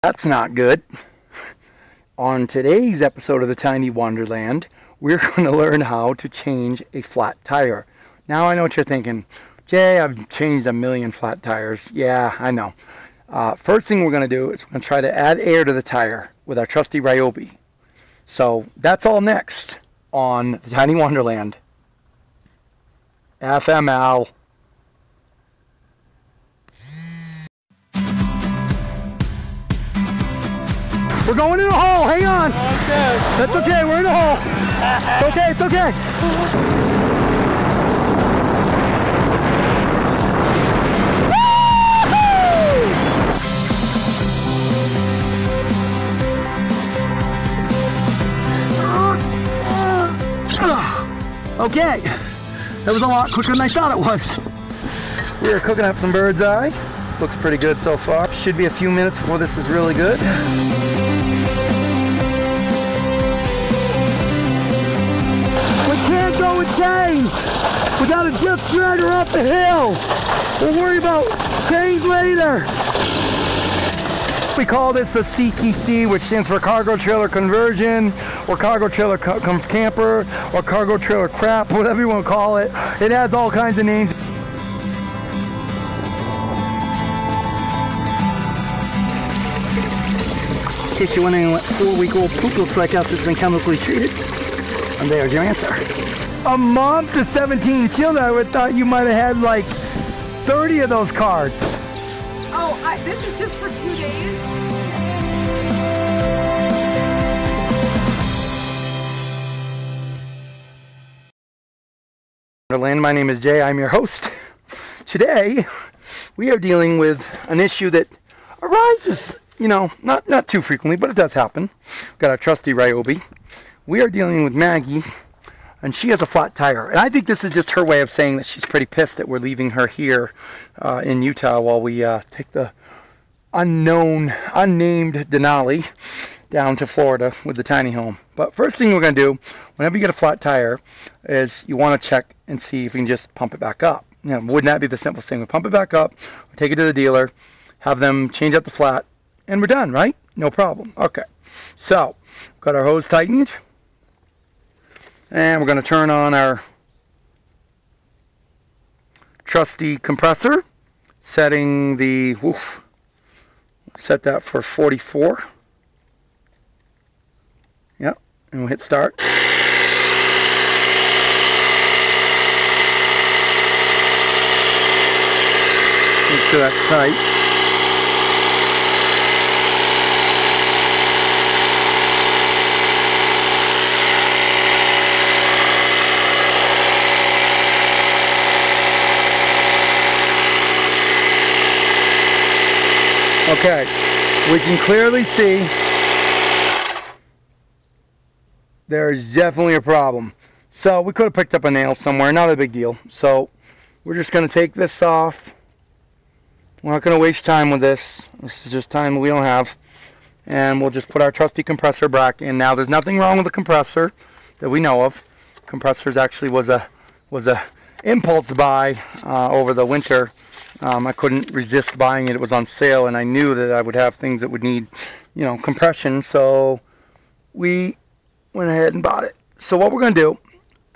That's not good. On today's episode of the Tiny Wonderland, we're going to learn how to change a flat tire. Now I know what you're thinking. Jay, I've changed a million flat tires. Yeah, I know. First thing we're going to do is we're going to try to add air to the tire with our trusty Ryobi. So that's all next on the Tiny Wonderland. FML. We're going in a hole, hang on. Okay. That's okay, we're in a hole. It's okay, it's okay. Okay, that was a lot quicker than I thought it was. We are cooking up some bird's eye. Looks pretty good so far. Should be a few minutes before this is really good. We can't go with chains. We gotta just drag her up the hill. We'll worry about chains later. We call this a CTC, which stands for cargo trailer conversion, or cargo trailer camper, or cargo trailer crap, whatever you want to call it. It has all kinds of names. In case you're wondering what 4-week-old poop looks like after it's been chemically treated, and there's your answer. A month to 17 children, I would have thought you might have had like 30 of those cards. Oh, this is just for 2 days? Lynn, my name is Jay, I'm your host. Today, we are dealing with an issue that arises, you know, not too frequently, but it does happen. We've got our trusty Ryobi. We are dealing with Maggie, and she has a flat tire. And I think this is just her way of saying that she's pretty pissed that we're leaving her here in Utah while we take the unnamed Denali down to Florida with the tiny home. But first thing we're going to do, whenever you get a flat tire, is you want to check and see if you can just pump it back up. You know, wouldn't that be the simplest thing? We pump it back up, we take it to the dealer, have them change out the flat, and we're done, right? No problem. Okay. So, got our hose tightened, and we're going to turn on our trusty compressor, setting the, set that for 44. Yep, and we'll hit start. Make sure that's tight. Okay, we can clearly see there's definitely a problem. So we could have picked up a nail somewhere, not a big deal. So we're just going to take this off. We're not going to waste time with this. This is just time we don't have. And we'll just put our trusty compressor back in. Now there's nothing wrong with the compressor that we know of. Compressors actually was a impulse buy over the winter. I couldn't resist buying it. It was on sale, and I knew that I would have things that would need, you know, compression. So we went ahead and bought it. So what we're going to do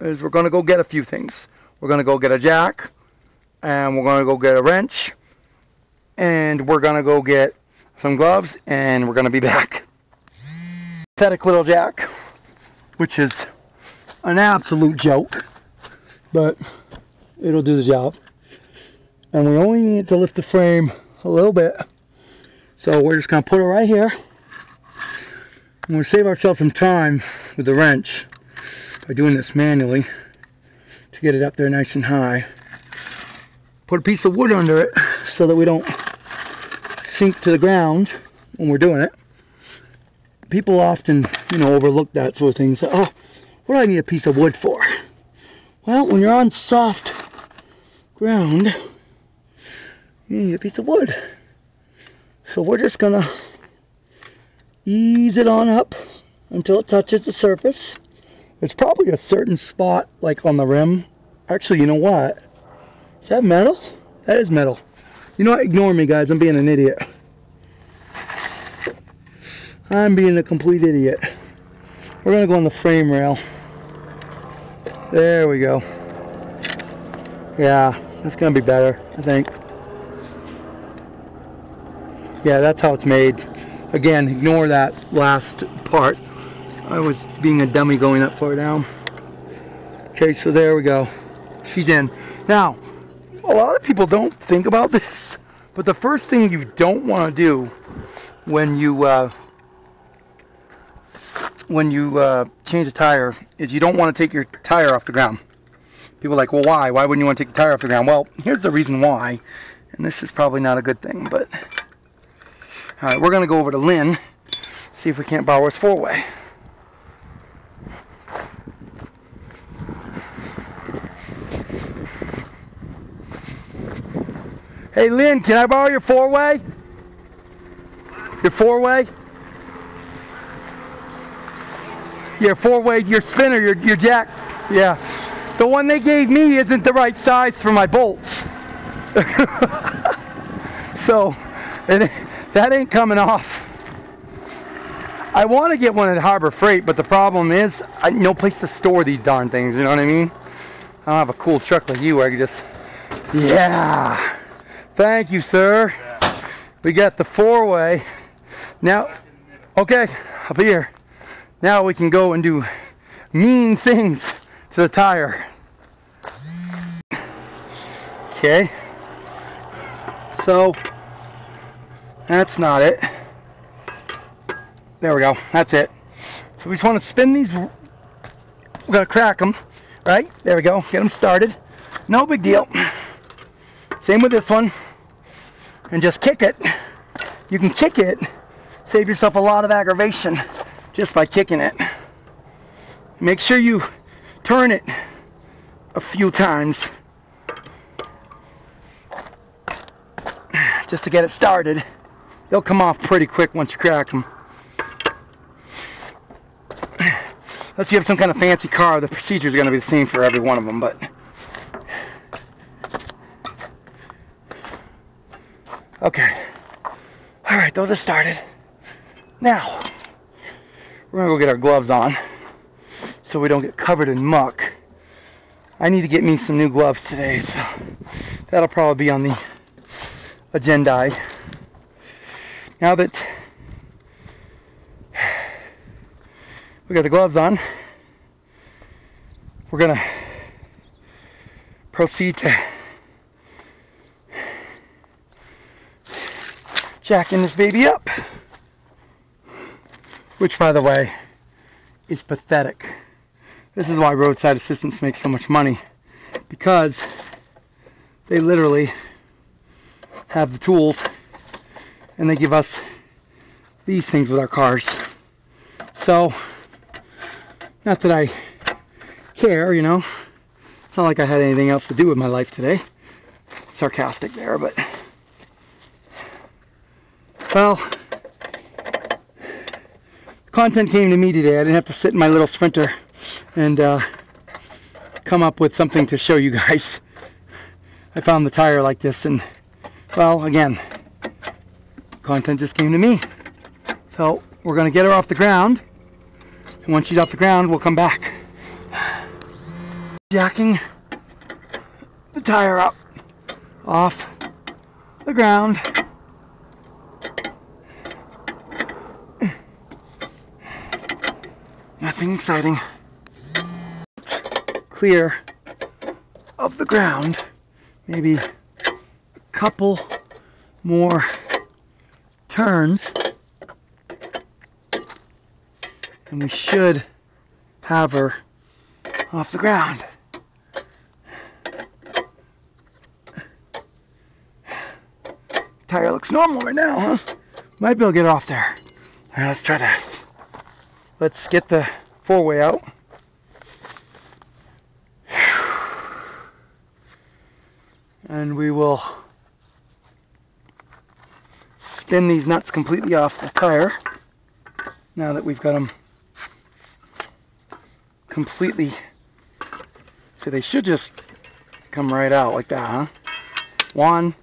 is we're going to go get a few things. We're going to go get a jack, and we're going to go get a wrench, and we're going to go get some gloves, and we're going to be back. Pathetic little jack, which is an absolute joke, but it'll do the job. And we only need to lift the frame a little bit. So we're just going to put it right here. And we'll save ourselves some time with the wrench by doing this manually to get it up there nice and high. Put a piece of wood under it so that we don't sink to the ground when we're doing it. People often, you know, overlook that sort of thing. Say, oh, what do I need a piece of wood for? Well, when you're on soft ground, you need a piece of wood. So we're just gonna ease it on up until it touches the surface. There's probably a certain spot like on the rim. Actually, you know what? Is that metal? That is metal. You know what? Ignore me, guys. I'm being an idiot. I'm being a complete idiot. We're gonna go on the frame rail. There we go. Yeah, that's gonna be better, I think. Yeah, that's how it's made. Again, ignore that last part. I was being a dummy going that far down. Okay, so there we go. She's in. Now, a lot of people don't think about this, but the first thing you don't want to do when you change a tire is you don't want to take your tire off the ground. People are like, well, why? Why wouldn't you want to take the tire off the ground? Well, here's the reason why, and this is probably not a good thing, but all right, we're going to go over to Lynn, see if we can't borrow his four-way. Hey Lynn, can I borrow your four-way? Your four-way? Your four-way, your spinner, your jack. Yeah. The one they gave me isn't the right size for my bolts. So, that ain't coming off. I want to get one at Harbor Freight, but the problem is, no place to store these darn things, you know what I mean? I don't have a cool truck like you where I can just, yeah. Thank you, sir. We got the four-way. Now, okay, up here. Now we can go and do mean things to the tire. Okay. So, that's not it. There we go. That's it. So we just want to spin these. We're going to crack them. Right? There we go. Get them started. No big deal. Same with this one. And just kick it. You can kick it. Save yourself a lot of aggravation just by kicking it. Make sure you turn it a few times just to get it started. They'll come off pretty quick once you crack them. Unless you have some kind of fancy car, the procedure is going to be the same for every one of them, but okay. All right, those are started. Now, we're going to go get our gloves on so we don't get covered in muck. I need to get me some new gloves today, so that'll probably be on the agenda. Now that we got the gloves on, we're going to proceed to jacking this baby up, which, by the way, is pathetic. This is why roadside assistance makes so much money, because they literally have the tools and they give us these things with our cars. So, not that I care, you know. It's not like I had anything else to do with my life today. Sarcastic there, but well, content came to me today. I didn't have to sit in my little Sprinter and come up with something to show you guys. I found the tire like this, and well, again, content just came to me. So we're gonna get her off the ground, and once she's off the ground, we'll come back. Jacking the tire up off the ground. Nothing exciting. Clear of the ground. Maybe a couple more turns, and we should have her off the ground. Tire looks normal right now, huh? Might be able to get her off there. All right, let's try that. Let's get the four-way out. And we will spin these nuts completely off the tire now that we've got them completely. So they should just come right out like that, huh? One.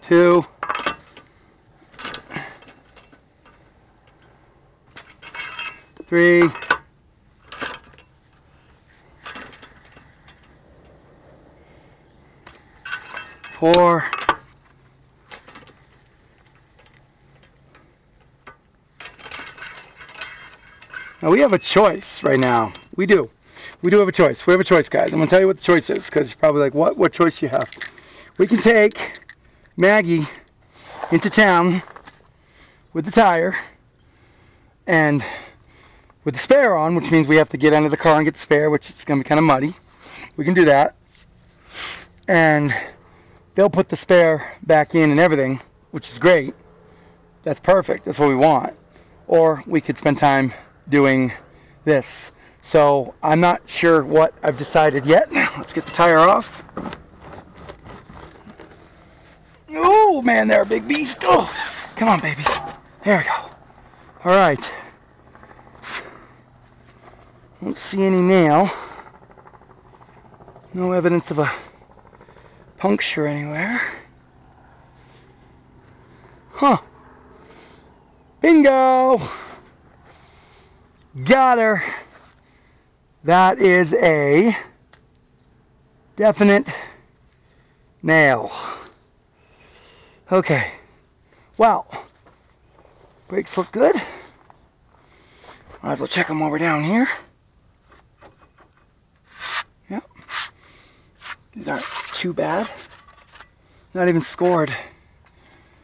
2, 3, 4, 'Now we have a choice right now. We do. We do have a choice. We have a choice, guys. I'm going to tell you what the choice is, because you're probably like, what choice you have? We can take Maggie into town with the tire and with the spare on, which means we have to get under the car and get the spare, which is going to be kind of muddy. We can do that. And they'll put the spare back in and everything, which is great. That's perfect. That's what we want. Or we could spend time doing this. So I'm not sure what I've decided yet. Let's get the tire off. Oh man, they're a big beast. Oh, come on, babies. There we go. All right. Don't see any nail. No evidence of a puncture anywhere. Huh. Bingo! Got her. That is a definite nail. Okay. Wow. Brakes look good. Might as well check them while we're down here. Yep. These aren't too bad. Not even scored.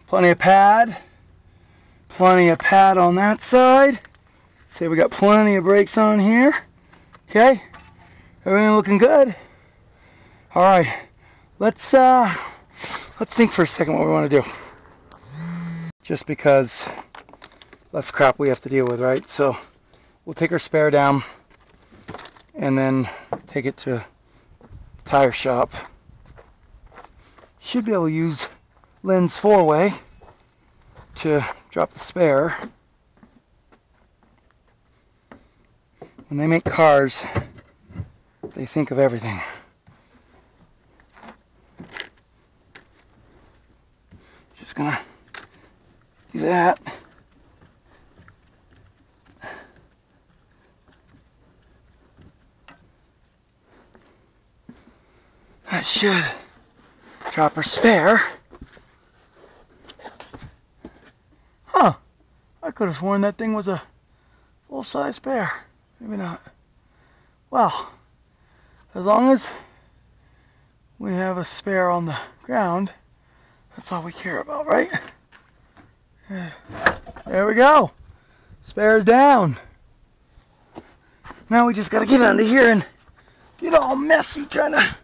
Plenty of pad. Plenty of pad on that side. Say we got plenty of brakes on here. Okay. Everything looking good. All right. Let's think for a second what we want to do. Just because less crap we have to deal with, right? So we'll take our spare down and then take it to the tire shop. Should be able to use Lynn's 4-way to drop the spare. When they make cars, they think of everything. Just gonna do that. That should drop her spare. Huh. I could have sworn that thing was a full-size spare. Maybe not. Well, as long as we have a spare on the ground, that's all we care about, right? There we go. Spare's down. Now we just gotta get under here and get all messy trying to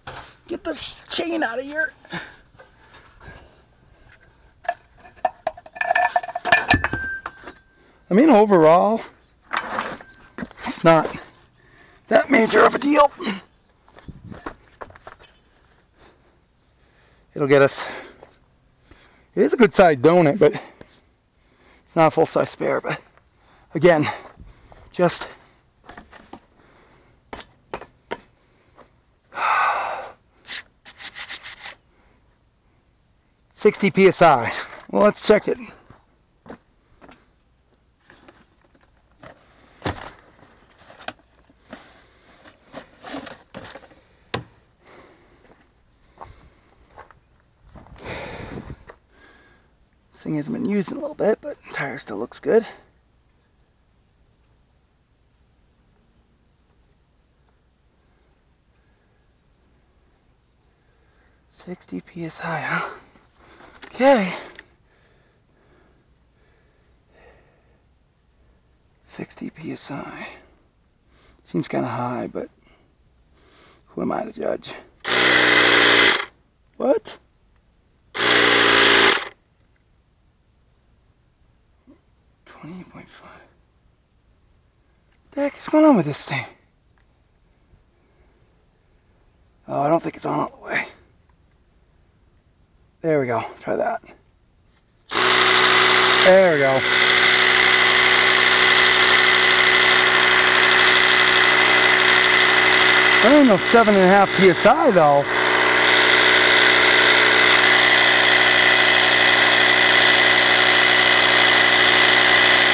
get this chain out of here. I mean, overall, it's not that major of a deal. It'll get us. It is a good sized donut, but it's not a full size spare. But again, just 60 psi. Well, let's check it. This thing hasn't been used in a little bit, but the tire still looks good. "60 psi, huh? Okay. 60 psi. Seems kind of high, but who am I to judge? What? 28.5. What the heck is going on with this thing? Oh, I don't think it's on all the way. There we go. Try that. There we go. I don't know, 7.5 psi though.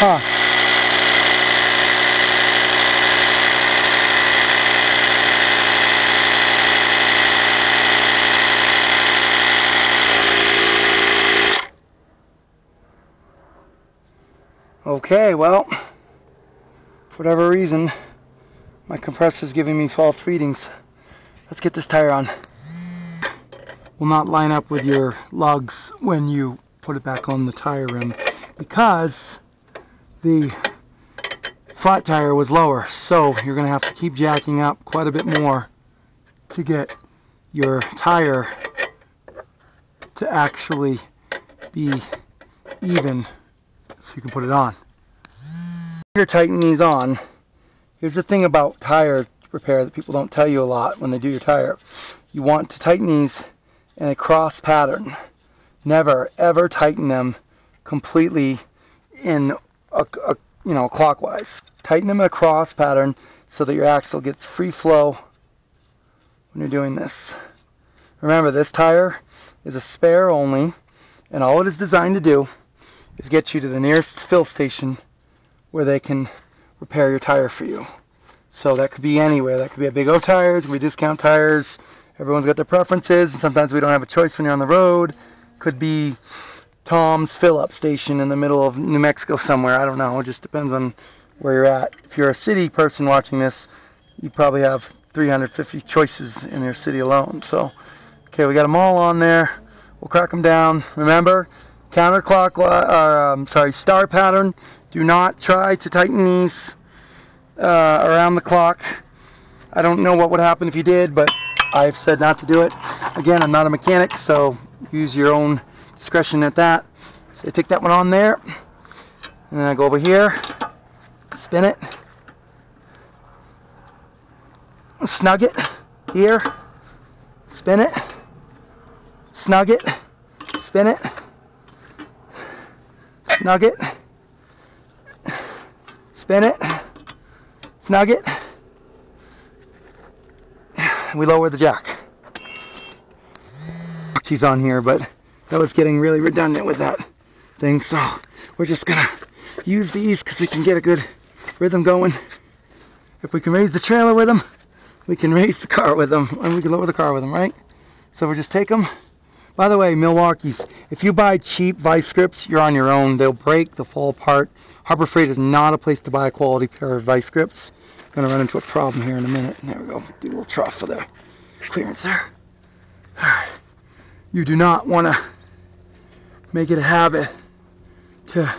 Huh. Okay, well, for whatever reason, my compressor's giving me false readings. Let's get this tire on. Will not line up with your lugs when you put it back on the tire rim because the flat tire was lower. So you're going to have to keep jacking up quite a bit more to get your tire to actually be even so you can put it on. You're tightening these on. Here's the thing about tire repair that people don't tell you a lot when they do your tire. You want to tighten these in a cross pattern. Never ever tighten them completely in a clockwise. Tighten them in a cross pattern so that your axle gets free flow when you're doing this. Remember, this tire is a spare only, and all it is designed to do is get you to the nearest fill station where they can repair your tire for you. So that could be anywhere. That could be at Big O Tires, we discount tires. Everyone's got their preferences, and sometimes we don't have a choice when you're on the road. Could be Tom's fill-up station in the middle of New Mexico somewhere. I don't know. It just depends on where you're at. If you're a city person watching this, you probably have 350 choices in your city alone. So, okay, we got them all on there. We'll crack them down. Remember, counterclockwise, star pattern. Do not try to tighten these around the clock. I don't know what would happen if you did, but I've said not to do it. Again, I'm not a mechanic, so use your own discretion at that. So I take that one on there, and then I go over here, spin it, snug it here, spin it, snug it, spin it, snug it, spin it, snug it. We lower the jack. She's on here, but that was getting really redundant with that thing, so we're just gonna use these because we can get a good rhythm going. If we can raise the trailer with them, we can raise the car with them, and we can lower the car with them, right? So we'll just take them. By the way, Milwaukee's, if you buy cheap vice grips, you're on your own. They'll break, they'll fall apart. Harbor Freight is not a place to buy a quality pair of vice grips. Gonna run into a problem here in a minute. There we go. Do a little trough for the clearance there. Alright. You do not want to make it a habit to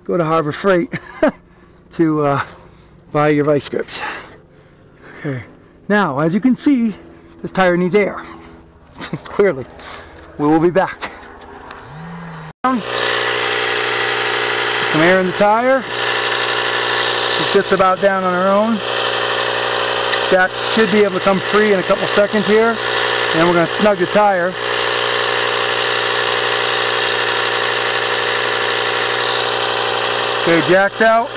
go to Harbor Freight to buy your vice grips. Okay. Now, as you can see, this tire needs air. Clearly. We will be back. Put some air in the tire. She's just about down on her own. Jack should be able to come free in a couple seconds here. And then we're going to snug the tire. Okay, Jack's out.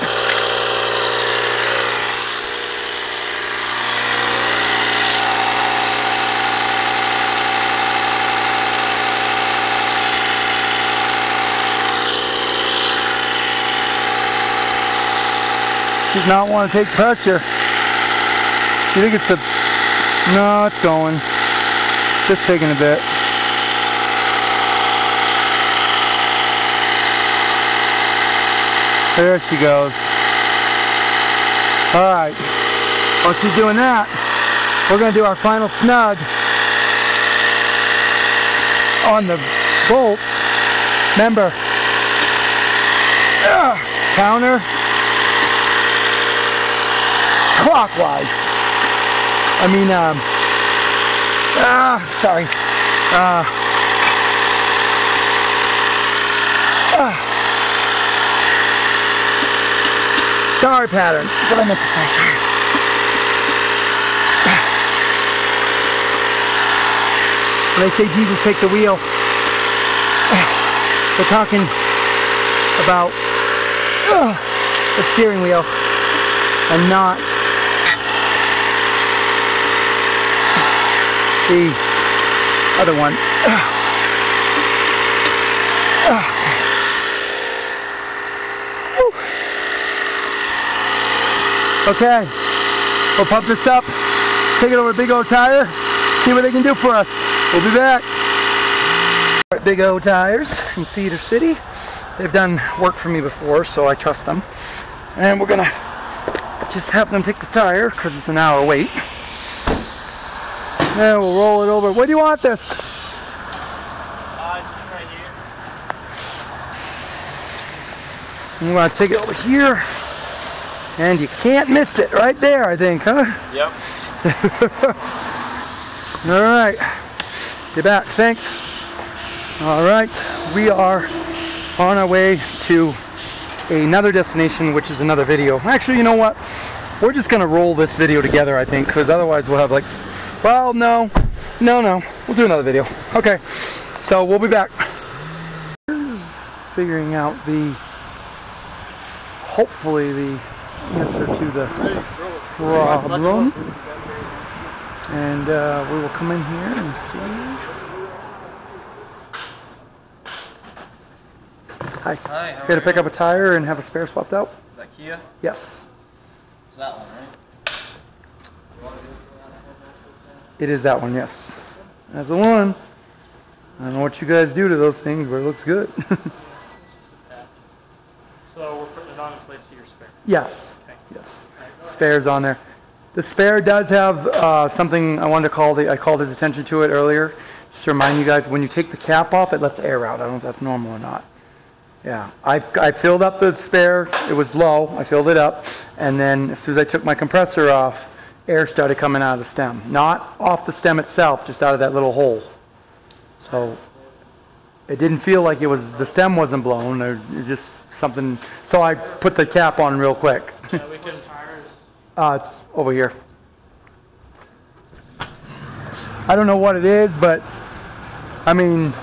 She's not want to take pressure. You think it's the... No, it's going. Just taking a bit. There she goes. Alright. While she's doing that, we're going to do our final snug on the bolts. Remember, counter clockwise. I mean, sorry. Star pattern. That's what I meant to say. Sorry. When they say Jesus take the wheel, we're talking about the steering wheel and not the other one. Okay, we'll pump this up, take it over to Big O Tire, see what they can do for us. We'll be back. All right, Big O Tires in Cedar City. They've done work for me before, so I trust them. And we're gonna just have them take the tire because it's an hour wait. Then we'll roll it over. Where do you want this? Just right here. You want to take it over here, and you can't miss it right there, I think, huh? Yep. All right, get back, thanks. All right, we are on our way to another destination, which is another video. Actually, you know what? We're just gonna roll this video together, I think, because otherwise we'll have like, well, no, we'll do another video. Okay, so we'll be back. Figuring out hopefully the answer to the problem. And we will come in here and see. Hi. Hi, how Here to are pick you? up a tire and have a spare swapped out? Is that Kia? Yes. It's that one, right? It is that one, yes. That's the one. I don't know what you guys do to those things, but it looks good. So we're putting it on in place of your spare. Yes. Yes. Spare's on there. The spare does have something I wanted to call I called his attention to it earlier. Just to remind you guys, when you take the cap off, it lets air out. I don't know if that's normal or not. Yeah, I filled up the spare. It was low. I filled it up, and then as soon as I took my compressor off, air started coming out of the stem. Not off the stem itself, just out of that little hole. So it didn't feel like it was, the stem wasn't blown, or it's just something. So I put the cap on real quick. We can tires. It's over here. I don't know what it is, but I mean,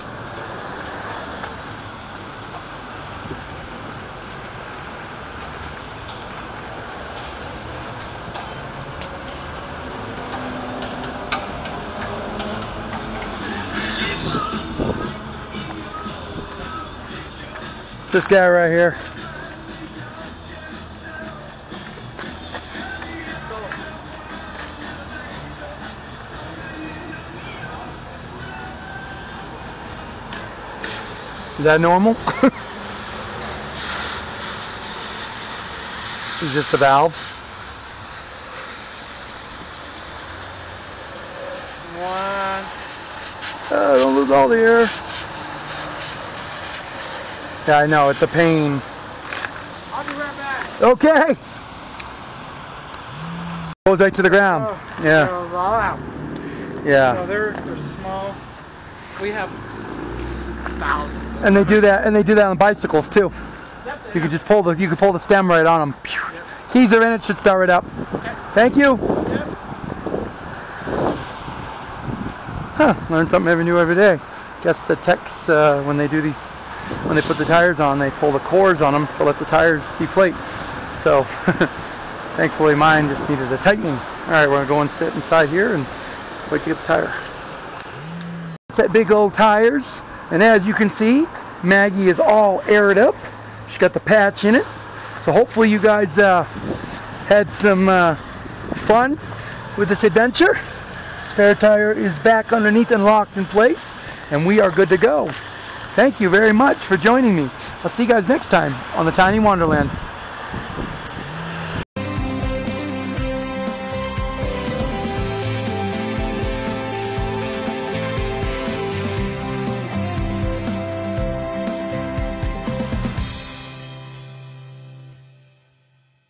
it's this guy right here. Is that normal? Is this the valve? Don't lose all the air. Yeah, I know, it's a pain. I'll be right back. Okay. Goes right to the ground. Oh, Yeah. Goes all out. Yeah. So they're small. We have thousands. And they do that on bicycles too. Yep, You can just pull the stem right on them. Yep. Keys are in it, should start right up. Okay. Thank you. Yep. Huh, learn something new every day. Guess the techs, when they put the tires on, they pull the cores on them to let the tires deflate. So, thankfully mine just needed a tightening. All right, we're gonna go and sit inside here and wait to get the tire. Set Big O Tires, and as you can see, Maggie is all aired up. She's got the patch in it. So hopefully you guys had some fun with this adventure. Spare tire is back underneath and locked in place, and we are good to go. Thank you very much for joining me. I'll see you guys next time on the Tiny Wonderland.